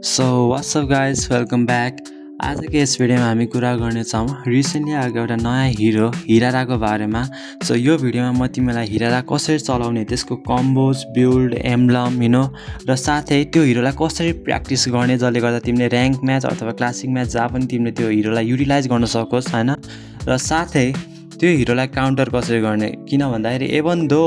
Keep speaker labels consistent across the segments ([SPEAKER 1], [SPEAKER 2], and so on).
[SPEAKER 1] So WhatsApp guys welcome back. आजको यस भिडियोमा हामी कुरा गर्नेछौँ रिसेन्टली आएको एउटा नयाँ हिरो हिराराको बारेमा। सो यो भिडियोमा म तिमीलाई हिरारा कसरी चलाउने, त्यसको कम्बोज, बिल्ड, एम्ब्लम र साथै त्यो हिरोलाई कसरी प्र्याक्टिस गर्ने जसले गर्दा तिमीले ऱ्याङ्क म्याच अथवा क्लासिक म्याच जहाँ पनि तिमीले त्यो हिरोलाई युटिलाइज गर्न सकोस् हैन। र साथै त्यो हिरोलाई काउन्टर कसरी गर्ने, किन भन्दाखेरि even though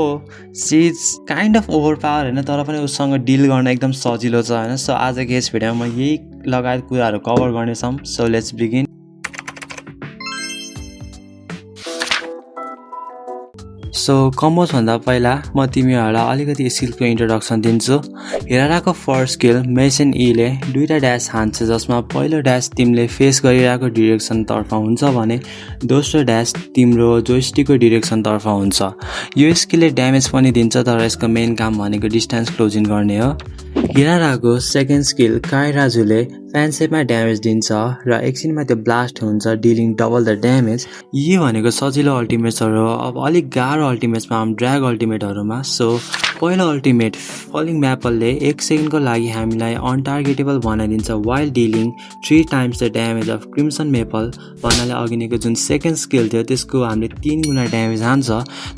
[SPEAKER 1] she is kind of over power होइन, तर पनि उसँग डिल गर्न एकदम सजिलो छ होइन। सो आजको यस भिडियोमा म यही लगायत कुराहरू कभर गर्नेछौँ। So let's begin. सो कम्बोजभन्दा पहिला म तिमीहरूलाई अलिकति स्किलको इन्ट्रोडक्सन दिन्छु। हिराराको फर्स्ट स्किल मेसन ईले दुईवटा ड्यास हान्छ, जसमा पहिलो ड्यास तिमीले फेस गरिरहेको डिरेक्सनतर्फ हुन्छ भने दोस्रो ड्यास तिम्रो जोइस्टिकको डिरेक्सनतर्फ हुन्छ। यो स्किलले ड्यामेज पनि दिन्छ, तर यसको मेन काम भनेको डिस्टेन्स क्लोजिङ गर्ने हो। हिराराको सेकेन्ड स्किल काइराजुले फ्यान सेपमा ड्यामेज दिन्छ र एकछिनमा त्यो ब्लास्ट हुन्छ, डिलिङ डबल द ड्यामेज। यी भनेको सजिलो अल्टिमेट्सहरू हो। अब अलिक गाह्रो अल्टिमेट्समा आउँ, ड्र्याग अल्टिमेटहरूमा। सो पहिलो अल्टिमेट फलिङ म्यापलले 1 सेकेन्डको लागि हामीलाई अनटार्गेटेबल बनाइदिन्छ while dealing 3 times the damage of crimson maple भन्नाले अघिनेको जुन सेकेन्ड स्किल थियो त्यसको हामीले 3 गुणा ड्यामेज हान्छ।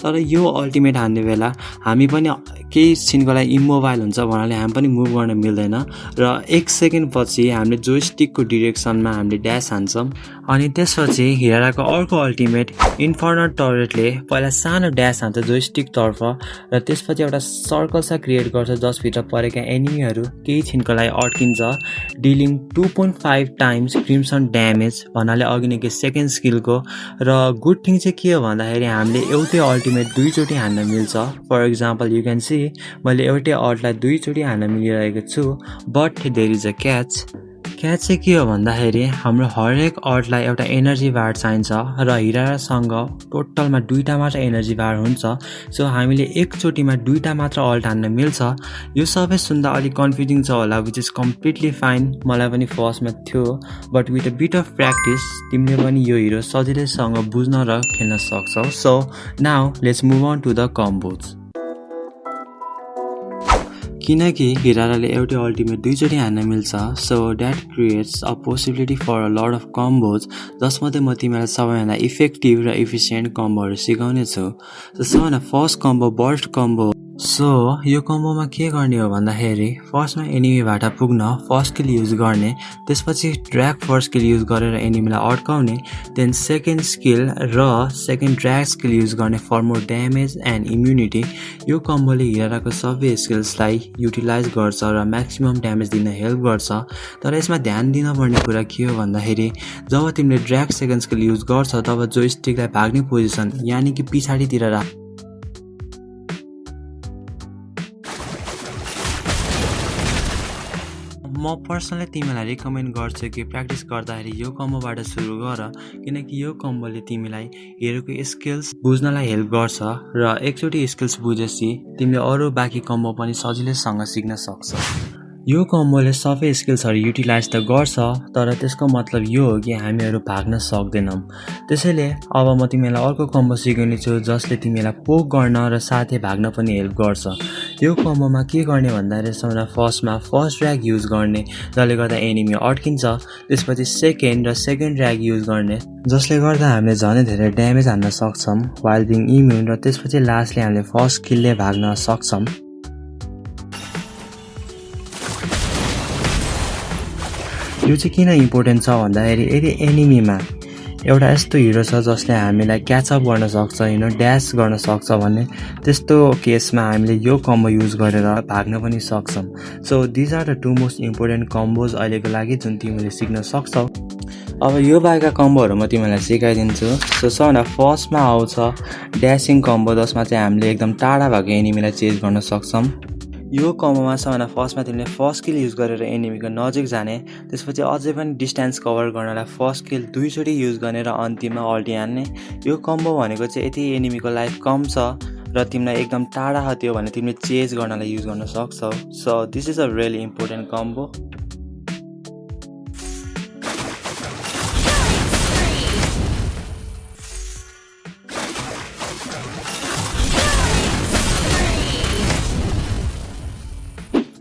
[SPEAKER 1] तर यो अल्टिमेट हान्ने बेला हामी पनि केही छिनको लागि इमोबाइल हुन्छ भन्नाले हामी पनि मुभ गर्न मिल्दैन र 1 सेकेन्ड पछि हामीले जोइस्टिकको डिरेक्सनमा हामीले ड्यास हान्छौँ। अनि त्यसपछि हिराराको अर्को अल्टिमेट इन्फर्नल टरेटले पहिला सानो ड्यास हान्छ जोइस्टिकतर्फ र त्यसपछि एउटा सर्कल सा क्रिएट गर्छ जसभित्र परेका एनिमीहरू केही छिनको लागि अड्किन्छ, डिलिङ 2.5 टाइम्स क्रिम्सन ड्यामेज भन्नाले अघिनेको सेकेन्ड स्किलको। र गुड थिङ चाहिँ के हो भन्दाखेरि हामीले एउटै अल्टिमेट दुईचोटि हान्न मिल्छ। For example you can see मैले एउटै अल्टलाई दुईचोटि हान्न मिलिरहेको छु, but there is a catch चाहिँ के हो भन्दाखेरि हाम्रो हरेक अल्टलाई एउटा एनर्जी बार चाहिन्छ र हिरारासँग टोटलमा 2टा मात्र एनर्जी बार हुन्छ। सो हामीले एकचोटिमा 2टा मात्र अल्ट हान्न मिल्छ। यो सबै सुन्दा अलिक कन्फ्युजिङ छ होला, विच इज कम्प्लिटली फाइन। मलाई पनि फर्स्टमा थियो, but with a bit of practice तिमीले पनि यो हिरो सजिलैसँग बुझ्न र खेल्न सक्छौ। So now let's move on to the combos. किनकि हिराराले एउटै अल्टिमेट दुईचोटि हान्न मिल्छ, so that creates a possibility for a lot of combos, जसमध्ये म तिमीलाई सबैभन्दा इफेक्टिभ र इफिसियन्ट कम्बोहरू सिकाउने छु। सो सबैभन्दा first combo burst combo. So यो कम्बोमा के गर्ने हो भन्दाखेरि फर्स्टमा एनिमीबाट पुग्न फर्स्ट स्किल युज गर्ने, त्यसपछि ड्र्याग फर्स्ट स्किल युज गरेर एनिमीलाई अड्काउने, देन सेकेन्ड स्किल र सेकेन्ड ड्र्याग स्किल युज गर्ने for more damage and immunity. यो कम्बोले हिराराको सबै स्किल्सलाई युटिलाइज गर्छ र म्याक्सिमम ड्यामेज दिन हेल्प गर्छ। तर यसमा ध्यान दिनुपर्ने कुरा के हो भन्दाखेरि जब तिमीले ड्र्याग सेकेन्ड स्किल युज गर्छ तब जोइस्टिकलाई भाग्ने पोजिसन यानि कि पछाडितिर राख। म पर्सनली तिमीलाई रिकमेन्ड गर्छु कि प्र्याक्टिस गर्दाखेरि यो कम्बोबाट सुरु गर, किनकि यो कम्बोले तिमीलाई हिरोको स्किल्स बुझ्नलाई हेल्प गर्छ र एकचोटि स्किल्स बुझेपछि तिमीले अरू बाँकी कम्बो पनि सजिलैसँग सिक्न सक्छ। यो कम्बोले सबै स्किल्सहरू युटिलाइज त गर्छ, तर त्यसको मतलब यो हो कि हामीहरू भाग्न सक्दैनौँ। त्यसैले अब म तिमीलाई अर्को कम्बो सिकाउने छु जसले तिमीलाई पोक गर्न र साथै भाग्न पनि हेल्प गर्छ। यो कम्बोमा के गर्ने भन्दाखेरि सबैभन्दा फर्स्टमा फर्स्ट ड्र्याग युज गर्ने जसले गर्दा एनिमी अड्किन्छ, त्यसपछि सेकेन्ड र सेकेन्ड ड्र्याग युज गर्ने जसले गर्दा हामीले झनै धेरै ड्यामेज हान्न सक्छौँ वाइल बिङ इम्युन, र त्यसपछि लास्टले हामीले फर्स्ट स्किलले भाग्न सक्छौँ। यो चाहिँ किन इम्पोर्टेन्ट छ भन्दाखेरि यदि एनिमीमा एउटा यस्तो हिरो छ जसले हामीलाई क्याचअप गर्न सक्छ, ड्यास गर्न सक्छ भने त्यस्तो केसमा हामीले यो कम्बो युज गरेर भाग्न पनि सक्छौँ। So these are the 2 most important combos अहिलेको लागि जुन तिमीले सिक्न सक्छौ। अब यो बाहेकका कम्बोहरू म तिमीलाई सिकाइदिन्छु। सो सबभन्दा फर्स्टमा आउँछ ड्यासिङ कम्बो, जसमा चाहिँ हामीले एकदम टाढा भएको एनिमीलाई चेज गर्न सक्छौँ। यो कम्बोमा सबभन्दा फर्स्टमा तिमीले फर्स्ट स्किल युज गरेर एनिमीको नजिक जाने, त्यसपछि अझै पनि डिस्टेन्स कभर गर्नलाई फर्स्ट स्किल दुईचोटि युज गर्ने र अन्तिममा अल्टी हान्ने। यो कम्बो भनेको चाहिँ यदि एनिमीको लाइफ कम छ र तिमीलाई एकदम टाढा हट्यो भने तिमीले चेज गर्नलाई युज गर्न सक्छौ। So this is a really important combo.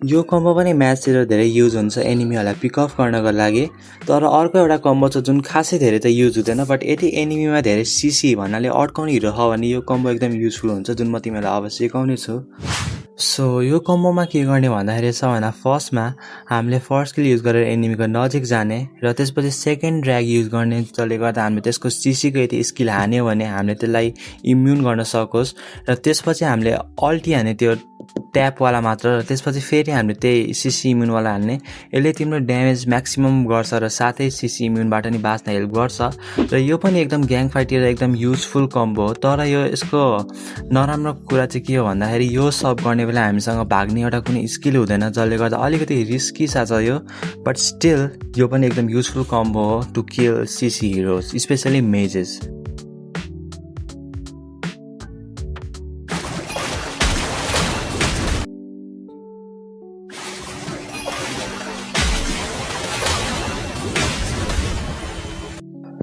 [SPEAKER 1] यो कम्बो पनि म्याचतिर धेरै युज हुन्छ एनिमीहरूलाई पिकअप गर्नको लागि। तर अर्को एउटा कम्बो छ जुन खासै धेरै त युज हुँदैन, बट यदि एनिमीमा धेरै सिसी भन्नाले अड्काउने हिरो छ भने यो कम्बो एकदम युजफुल हुन्छ, जुन म तिमीलाई अब सिकाउने छु। सो यो कम्बोमा के गर्ने भन्दाखेरि सबभन्दा फर्स्टमा हामीले फर्स्ट किल युज गरेर एनिमीको नजिक जाने र त्यसपछि सेकेन्ड ड्र्याग युज गर्ने, जसले गर्दा हामीले त्यसको सिसीको यदि स्किल हान्यो भने हामीले त्यसलाई इम्युन गर्न सकोस्। र त्यसपछि हामीले अल्टी हाने त्यो ट्यापवाला मात्र, र त्यसपछि फेरि हामीले त्यही सिसी इम्युनवाला हान्ने। यसले तिम्रो ड्यामेज म्याक्सिमम गर्छ र साथै सिसी इम्युनबाट नि बाँच्न हेल्प गर्छ। र यो पनि एकदम ग्याङ फाइटतिर एकदम युजफुल कम्बो हो। तर यो यसको नराम्रो कुरा चाहिँ के हो भन्दाखेरि यो सब गर्ने बेला हामीसँग भाग्ने एउटा कुनै स्किल हुँदैन, जसले गर्दा अलिकति रिस्की छ यो। बट स्टिल यो पनि एकदम युजफुल कम्बो हो टु किल सिसी हिरोज, स्पेसली मेजेस।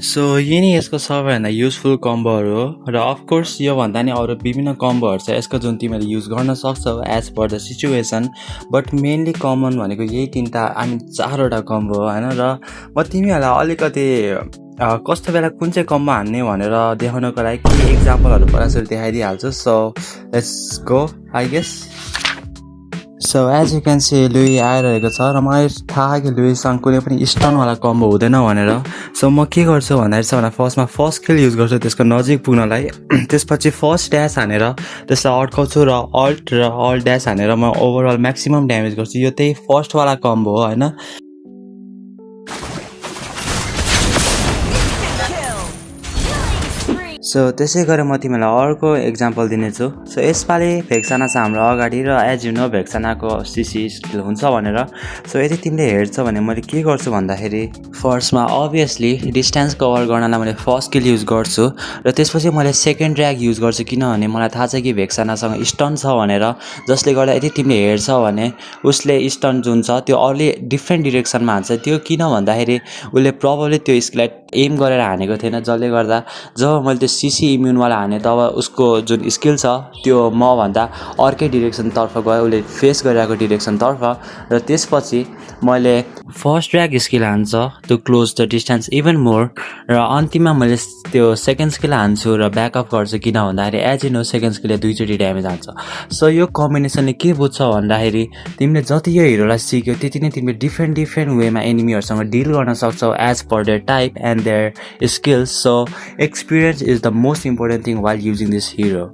[SPEAKER 1] सो यही नै यसको सबैभन्दा युजफुल कम्बोहरू हो। र अफकोर्स योभन्दा नि अरू विभिन्न कम्बोहरू छ यसको जुन तिमीले युज गर्न सक्छौ as per the situation. But mainly common भनेको यही 4वटा कम्बो हो होइन। र म तिमीहरूलाई अलिकति कस्तो बेला कुन चाहिँ कम्बो हान्ने भनेर देखाउनको लागि केही इक्जाम्पलहरू पहिला देखाइदिइहाल्छु। So let's go I guess. So as you can see लुई आइरहेको छ र मलाई थाहा कि लुईसँग कुनै पनि स्टनवाला कम्बो हुँदैन भनेर। सो म के गर्छु भन्दाखेरि सबभन्दा फर्स्टमा फर्स्ट किल युज गर्छु त्यसको नजिक पुग्नलाई। त्यसपछि फर्स्ट ड्यास हानेर त्यसलाई अड्काउँछु र अल्ट ड्यास हानेर म ओभरअल म्याक्सिमम ड्यामेज गर्छु। यो त्यही फर्स्टवाला कम्बो हो होइन। सो त्यसै गरेर म तिमीलाई अर्को इक्जाम्पल दिनेछु। सो यसपालि भेक्साना छ हाम्रो अगाडि र एज यु नो भेक्सानाको सिसी स्किल हुन्छ भनेर। सो यदि तिमीले हेर्छौ भने मैले के गर्छु भन्दाखेरि फर्स्टमा अभियसली डिस्टेन्स कभर गर्नलाई मैले फर्स्ट किल युज गर्छु र त्यसपछि मैले सेकेन्ड ड्र्याग युज गर्छु, किनभने मलाई थाहा छ कि भेक्सानासँग स्टन छ भनेर। जसले गर्दा यदि तिमीले हेर्छौ भने उसले स्टन जुन छ त्यो अर्ली डिफ्रेन्ट डिरेक्सनमा हान्छ। त्यो किन भन्दाखेरि उसले प्रब्लली त्यो स्किललाई एम गरेर हानेको थिएन, जसले गर्दा जब मैले त्यो सिसी इम्युनवाला हाने तब उसको जुन स्किल छ त्यो मभन्दा अर्कै डिरेक्सनतर्फ गयो, उसले फेस गरिरहेको डिरेक्सनतर्फ। र त्यसपछि मैले फर्स्ट ड्र्याग स्किल हान्छ to close the distance even more, र अन्तिममा मैले त्यो सेकेन्ड स्किल हान्छु र ब्याकअप गर्छु, किन भन्दाखेरि एज यु नो सेकेन्ड स्किलले 2चोटि ड्यामेज हान्छ। सो यो कम्बिनेसनले के बुझ्छ भन्दाखेरि तिमीले जति यो हिरोलाई सिक्यो त्यति नै तिमीले डिफ्रेन्ट वेमा एनिमीहरूसँग डिल गर्न सक्छौ as per their type and their skills. So experience is the most important thing while using this hero.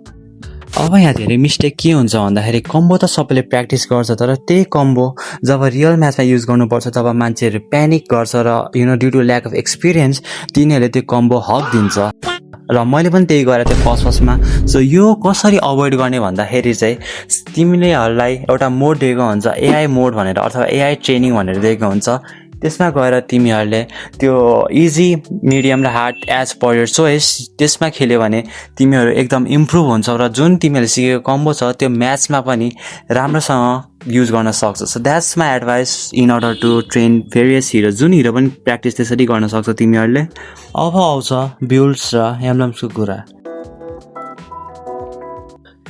[SPEAKER 1] अब यहाँ धेरै मिस्टेक के हुन्छ भन्दाखेरि कम्बो त सबैले प्र्याक्टिस गर्छ, तर त्यही कम्बो जब रियल म्याचमा युज गर्नुपर्छ तब मान्छेहरू प्यानिक गर्छ र due to lack of experience तिनीहरूले त्यो कम्बो हक दिन्छ। र मैले पनि त्यही गरेको थिएँ फर्स्टमा। सो यो कसरी अभोइड गर्ने भन्दाखेरि चाहिँ तिमीलेहरूलाई एउटा मोड दिएको हुन्छ एआई मोड भनेर अथवा एआई ट्रेनिङ भनेर दिएको हुन्छ। त्यसमा गएर तिमीहरूले त्यो इजी मिडियम र hard as per your choice त्यसमा खेल्यो भने तिमीहरू एकदम इम्प्रुभ हुन्छौ र जुन तिमीहरूले सिकेको कम्बो छ त्यो म्याचमा पनि राम्रोसँग युज गर्न सक्छ। So that's my advice in order to train various hero. जुन हिरो पनि प्र्याक्टिस त्यसरी गर्न सक्छ तिमीहरूले। अब आउँछ बिल्ड्स र एम्ब्लम्सको कुरा।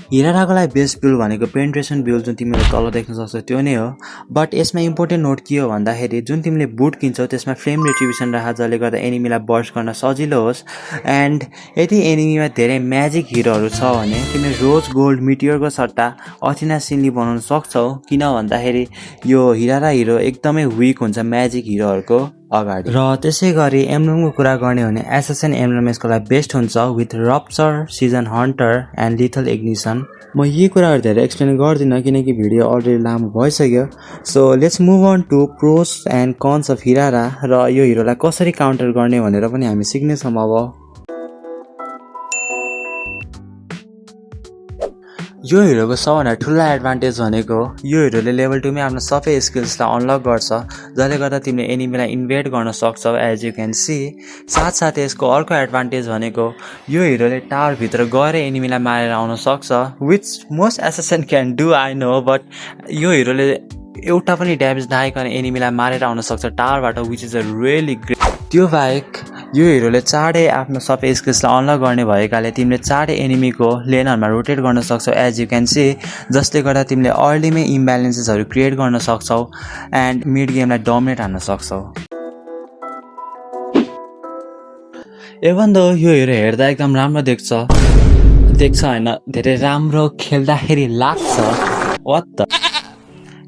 [SPEAKER 1] हिराराको लागि बेस्ट बिल्ड भनेको पेन्ट्रेसन बिल्ड जुन तिमीले तल देख्न सक्छौ त्यो नै हो। बट यसमा इम्पोर्टेन्ट नोट के हो भन्दाखेरि जुन तिमीले बुट किन्छौ त्यसमा फ्लेम रेट्रिब्युसन राख, जसले गर्दा एनिमीलाई बर्स्ट गर्न सजिलो होस्। एन्ड यदि एनिमीमा धेरै म्याजिक हिरोहरू छ भने तिमीले रोज गोल्ड मिटियरको सट्टा अथिना सिन्ली बनाउन सक्छौ, किन भन्दाखेरि यो हिरारा हिरो एकदमै विक हुन्छ म्याजिक हिरोहरूको अगाडि। र त्यसै गरी एम्ब्लमको कुरा गर्ने भने एसएसएन एम्ब्लम यसको लागि बेस्ट हुन्छ with rupture, season hunter and lethal ignition. म यी कुराहरू धेरै एक्सप्लेन गर्दिनँ किनकि भिडियो अलरेडी लामो भइसक्यो। So let's move on to pros and cons of हिरारा र यो हिरोलाई कसरी काउन्टर गर्ने भनेर पनि हामी सिक्नेछौँ अब। यो हिरोको सबभन्दा ठुलो एडभान्टेज भनेको यो हिरोले लेभल 2 मै आफ्नो सबै स्किल्सलाई अनलक गर्छ, जसले गर्दा तिमीले एनिमीलाई इन्भेड गर्न सक्छौ एज यु क्यान सी। साथसाथै यसको अर्को एडभान्टेज भनेको यो हिरोले टावरभित्र गएर एनिमीलाई मारेर आउन सक्छ, which most assassin can do I know. But यो हिरोले एउटा पनि ड्यामेज नआइकन एनिमीलाई मारेर आउन सक्छ टावरबाट, which is a really great. त्यो बाहेक यो हिरोले चाँडै आफ्नो सबै स्किल्सलाई अनलक गर्ने भएकाले तिमीले चाँडै एनिमीको लेनहरुमा रोटेट गर्न सक्छौ एज यु क्यान सी, जसले गर्दा तिमीले अर्लीमै इम्ब्यालेन्सेसहरु क्रिएट गर्न सक्छौ एन्ड मिड गेमलाई डोमिनेट हान्न सक्छौ। इभन दो यो हिरो हेर्दा एकदम राम्रो देख्छ हैन, धेरै राम्रो खेल्दाखेरि लाग्छ, व्हाट द।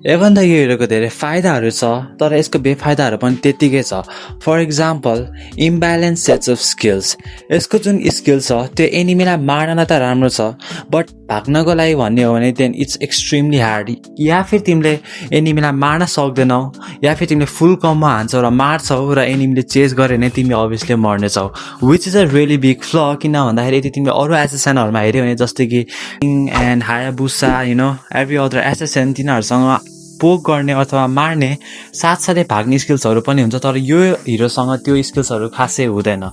[SPEAKER 1] इभन द यो हिरोको धेरै फाइदाहरू छ तर यसको बेफाइदाहरू पनि त्यतिकै छ। For example imbalance sets of skills. यसको जुन स्किल छ त्यो एनिमीलाई मार्न त राम्रो छ, बट भाग्नको लागि भन्ने हो भने देन इट्स एक्सट्रिमली हार्ड। या फिर तिमीले एनिमीलाई मार्न सक्दैनौ, या फिर तिमीले फुल कममा हान्छौ र मार्छौ र एनिमीले चेज गरे भने तिमी अभियसली मर्नेछौ, which is a really big flaw. किन भन्दाखेरि यदि तिमीले अरू एसेसनहरूमा हेऱ्यौ भने जस्तै कि एन्ड हायाबुसा एभ्री अदर एसेसन, तिनीहरूसँग पोक गर्ने अथवा मार्ने साथसाथै भाग्ने स्किल्सहरू पनि हुन्छ, तर यो हिरोसँग त्यो स्किल्सहरू खासै हुँदैन।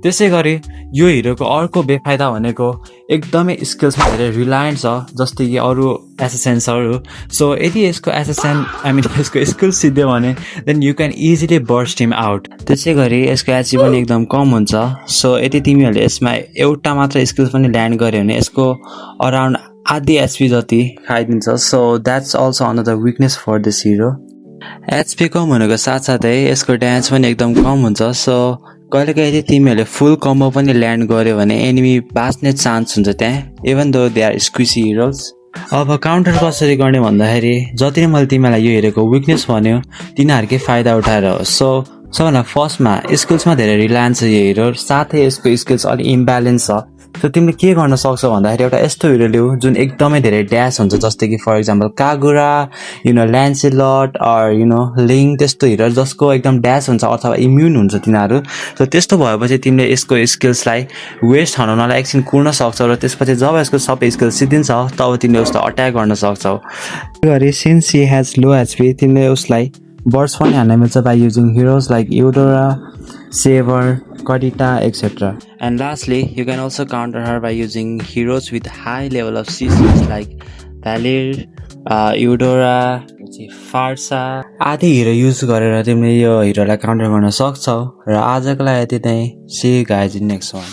[SPEAKER 1] त्यसै गरी यो हिरोको अर्को बेफाइदा भनेको एकदमै स्किल्समा धेरै रिलायन्ट छ जस्तै कि अरू एसेसेन्सहरू। सो यदि यसको यसको स्किल सिद्धियो भने then you can easily burst him out. त्यसै गरी यसको एचपी पनि एकदम कम हुन्छ। सो यदि तिमीहरूले यसमा एउटा मात्र स्किल्स पनि ल्यान्ड गर्यो भने यसको अराउन्ड आधी एचपी जति खाइदिन्छ। So that's also another weakness for this hero. HP कम हुनुको साथसाथै यसको ड्यामेज पनि एकदम कम हुन्छ। सो कहिलेकाहीँ यदि तिमीहरूले फुल कम्बो पनि ल्यान्ड गर्यो भने एनिमी बाँच्ने चान्स हुन्छ त्यहाँ, even though they are squishy heroes. अब काउन्टर कसरी गर्ने भन्दाखेरि जति नै मैले तिमीलाई यो हिरोको विकनेस भन्यो तिनीहरूकै फाइदा उठाएर हो। सो सबभन्दा फर्स्टमा स्किल्समा धेरै रिलायन्स छ यो हिरो, साथै यसको स्किल्स अलिक इम्ब्यालेन्स छ। सो तिमीले के गर्न सक्छौ भन्दाखेरि एउटा यस्तो हिरो लिऊ जुन एकदमै धेरै ड्यास हुन्छ, जस्तै कि फर इक्जाम्पल कागुरा, ल्यान्सेलट अर लिङ, त्यस्तो हिरो जसको एकदम ड्यास हुन्छ अथवा इम्युन हुन्छ तिनीहरू। सो त्यस्तो भएपछि तिमीले यसको स्किल्सलाई वेस्ट हराउनलाई एकछिन कुर्न सक्छौ र त्यसपछि जब यसको सबै स्किल्स सिद्धिन्छ तब तिमीले उसलाई अट्याक गर्न सक्छौ। गरी since he has low HP तिमीले उसलाई बर्स्ट पनि हान्न मिल्छ by using heroes like Eudora, Saber, Kadita, etc. And lastly, you can also counter her by using heroes with high level of CCs like Valir, Eudora, Farsa आदि hero use गरेर तिमीले यो हिरोलाई counter गर्न सक्छौ। र आजको लागि यति नै। See you guys in next one.